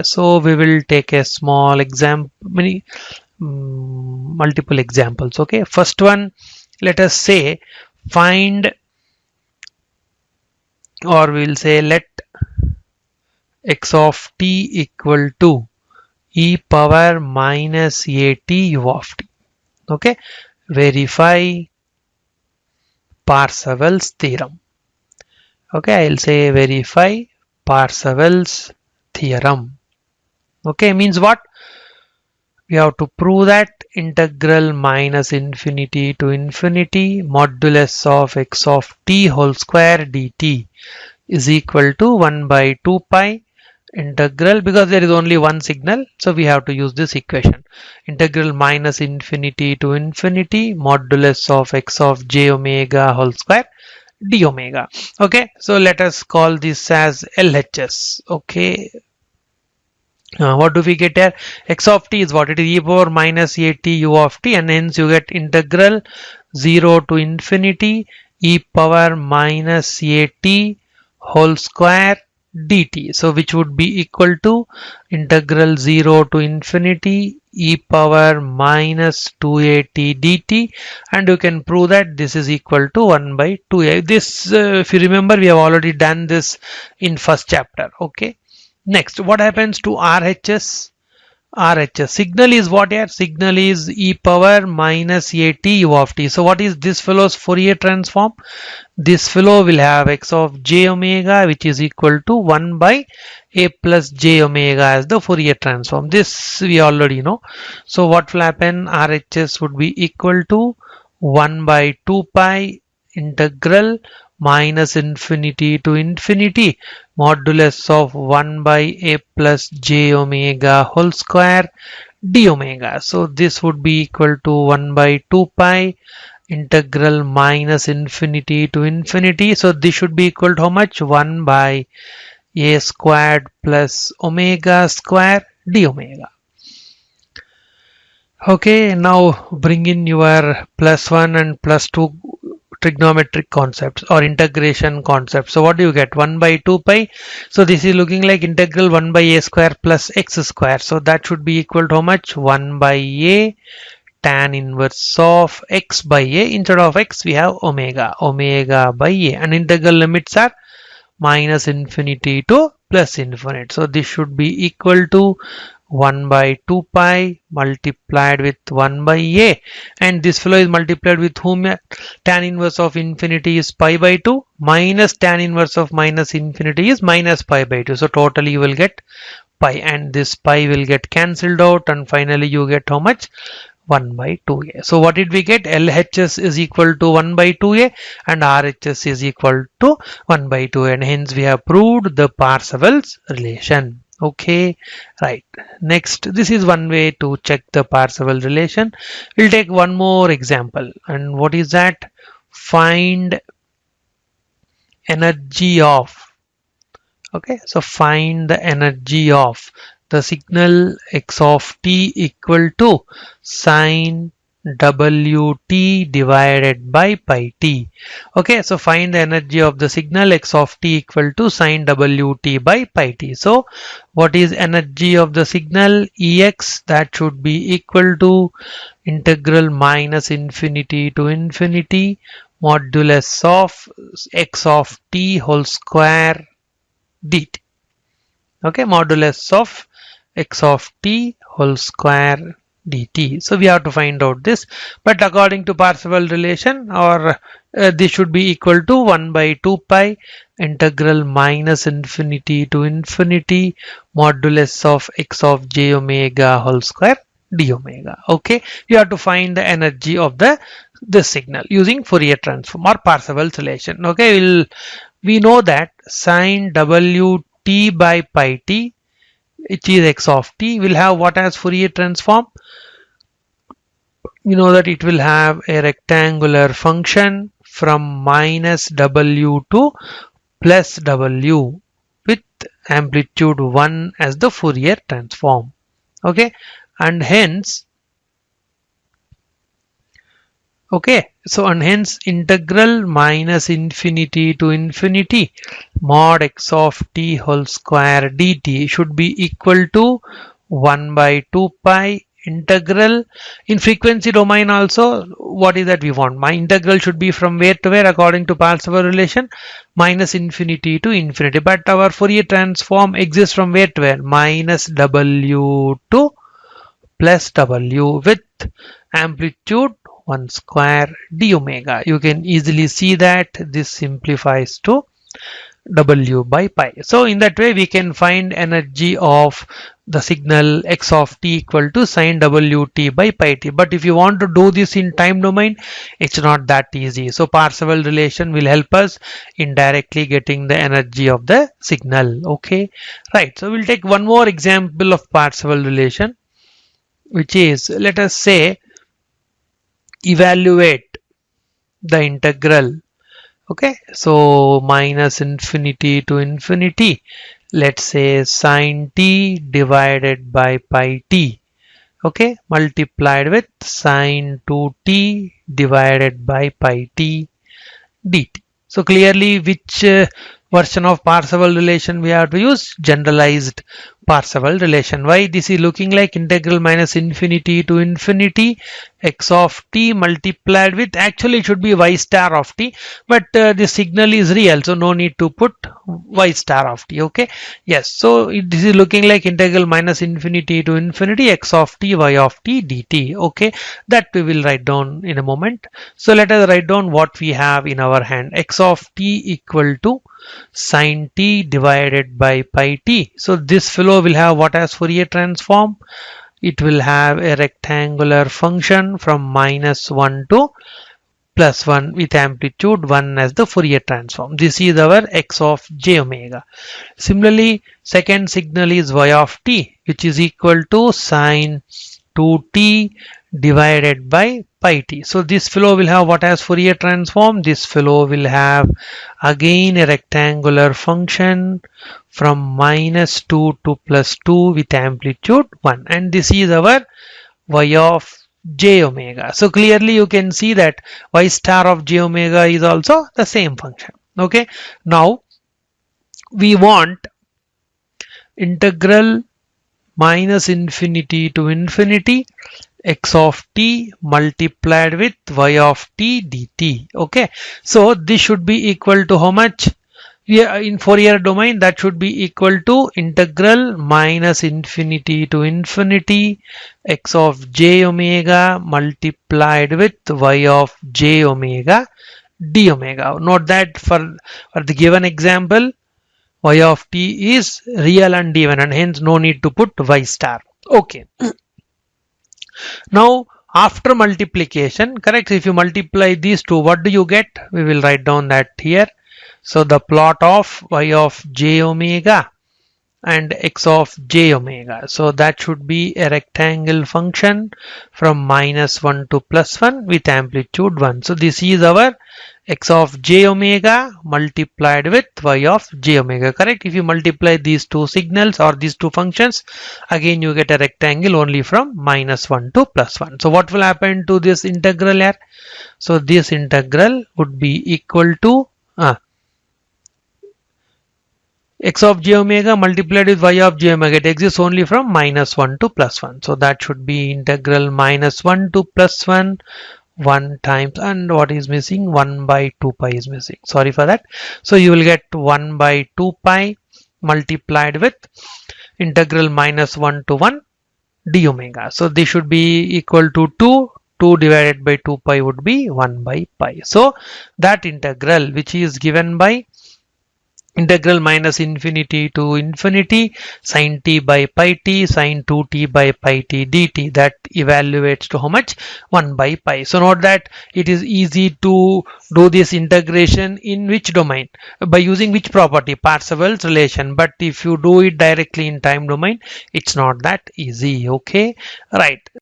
So we will take a small example, multiple examples. Okay, first one, let us say find, or we'll say let x of t equal to e power minus at u of t. Okay, verify Parseval's theorem. Okay, I'll say verify Parseval's theorem. Okay, means what? We have to prove that integral minus infinity to infinity modulus of x of t whole square dt is equal to 1 by 2 pi integral, because there is only one signal, so we have to use this equation, integral minus infinity to infinity modulus of x of j omega whole square d omega. Okay, so let us call this as LHS. Okay, what do we get here? X of t is what? It is e power minus at u of t, and hence you get integral 0 to infinity e power minus at whole square dt. So which would be equal to integral 0 to infinity e power minus 2at dt, and you can prove that this is equal to 1 by 2a. This, if you remember, we have already done this in first chapter. Okay. Next, what happens to RHS? RHS signal is what here? Signal is e power minus at u of t. So what is this fellow's Fourier transform? This fellow will have x of j omega, which is equal to 1 by a plus j omega as the Fourier transform. This we already know. So what will happen? RHS would be equal to 1 by 2 pi integral minus infinity to infinity modulus of 1 by a plus j omega whole square d omega. So this would be equal to 1 by 2 pi integral minus infinity to infinity. So this should be equal to how much? 1 by a squared plus omega square d omega. Okay, now bring in your plus 1 and plus 2 trigonometric concepts or integration concepts. So what do you get? 1 by 2 pi. So this is looking like integral 1 by a square plus x square. So that should be equal to how much? 1 by a tan inverse of x by a. Instead of x we have omega by a, and integral limits are minus infinity to plus infinite. So this should be equal to 1 by 2 pi multiplied with 1 by a, and this fellow is multiplied with whom? Tan inverse of infinity is pi by 2 minus tan inverse of minus infinity is minus pi by 2. So totally you will get pi, and this pi will get cancelled out, and finally you get how much? 1 by 2a. So what did we get? LHS is equal to 1 by 2a and RHS is equal to 1 by 2a, and hence we have proved the Parseval's relation. Okay, right. Next, this is one way to check the Parseval relation. We'll take one more example, and what is that? Find energy of. Okay, so find the energy of the signal x of t equal to sine wt divided by pi t. Okay, so find the energy of the signal x of t equal to sine wt by pi t. So what is energy of the signal? Ex, that should be equal to integral minus infinity to infinity modulus of x of t whole square dt. Okay, modulus of x of t whole square dt. So we have to find out this, but according to Parseval relation, or this should be equal to 1 by 2 pi integral minus infinity to infinity modulus of x of j omega whole square d omega. Okay, you have to find the energy of the signal using Fourier transform or Parseval's relation. Okay, we know that sine wt by pi t, which is x of t, will have what as Fourier transform? You know that it will have a rectangular function from minus w to plus w with amplitude 1 as the Fourier transform. Okay, and hence Okay, so and hence integral minus infinity to infinity mod x of t whole square dt should be equal to 1 by 2 pi integral. In frequency domain also, what is that we want? My integral should be from where to where according to Parseval relation, minus infinity to infinity. But our Fourier transform exists from where to where? Minus w to plus w with amplitude 1 square d omega. You can easily see that this simplifies to w by pi. So in that way we can find energy of the signal x of t equal to sine wt by pi t. But if you want to do this in time domain, it's not that easy. So Parseval relation will help us in directly getting the energy of the signal. Okay, right. So we'll take one more example of Parseval relation, which is, let us say, evaluate the integral. Okay, so minus infinity to infinity, let's say sine t divided by pi t, okay, multiplied with sine 2t divided by pi t dt. So clearly which version of Parseval relation we have to use? Generalized Parseval relation. Why this is looking like integral minus infinity to infinity x of t multiplied with, actually it should be y star of t, but the signal is real, so no need to put y star of t. Okay, yes, so this is looking like integral minus infinity to infinity x of t y of t dt. Okay, that we will write down in a moment. So let us write down what we have in our hand. X of t equal to sine t divided by pi t. So this fellow will have what as Fourier transform? It will have a rectangular function from minus 1 to plus 1 with amplitude 1 as the Fourier transform. This is our x of j omega. Similarly, second signal is y of t, which is equal to sine 2t divided by pi t. So this fellow will have what as Fourier transform? This fellow will have again a rectangular function from minus 2 to plus 2 with amplitude 1, and this is our y of j omega. So clearly you can see that y star of j omega is also the same function. Okay, now we want integral minus infinity to infinity x of t multiplied with y of t dt. Okay, so this should be equal to how much? Yeah, in Fourier domain that should be equal to integral minus infinity to infinity x of j omega multiplied with y of j omega d omega. Note that for the given example, y of t is real and even, and hence no need to put y star. Okay, now after multiplication, correct, if you multiply these two, what do you get? We will write down that here. So the plot of y of j omega and x of j omega. So that should be a rectangle function from minus 1 to plus 1 with amplitude 1. So this is our x of j omega multiplied with y of j omega. Correct? If you multiply these two signals or these two functions, again you get a rectangle only from minus 1 to plus 1. So what will happen to this integral here? So this integral would be equal to x of j omega multiplied with y of j omega. It exists only from minus 1 to plus 1. So that should be integral minus 1 to plus 1 times, and what is missing? 1 by 2 pi is missing. Sorry for that. So you will get 1 by 2 pi multiplied with integral minus 1 to 1 d omega. So this should be equal to 2. 2 divided by 2 pi would be 1 by pi. So that integral, which is given by integral minus infinity to infinity sine t by pi t sine 2t by pi t dt, that evaluates to how much? 1 by pi. So note that it is easy to do this integration in which domain? By using which property? Parseval's relation. But if you do it directly in time domain, it's not that easy. Okay, right.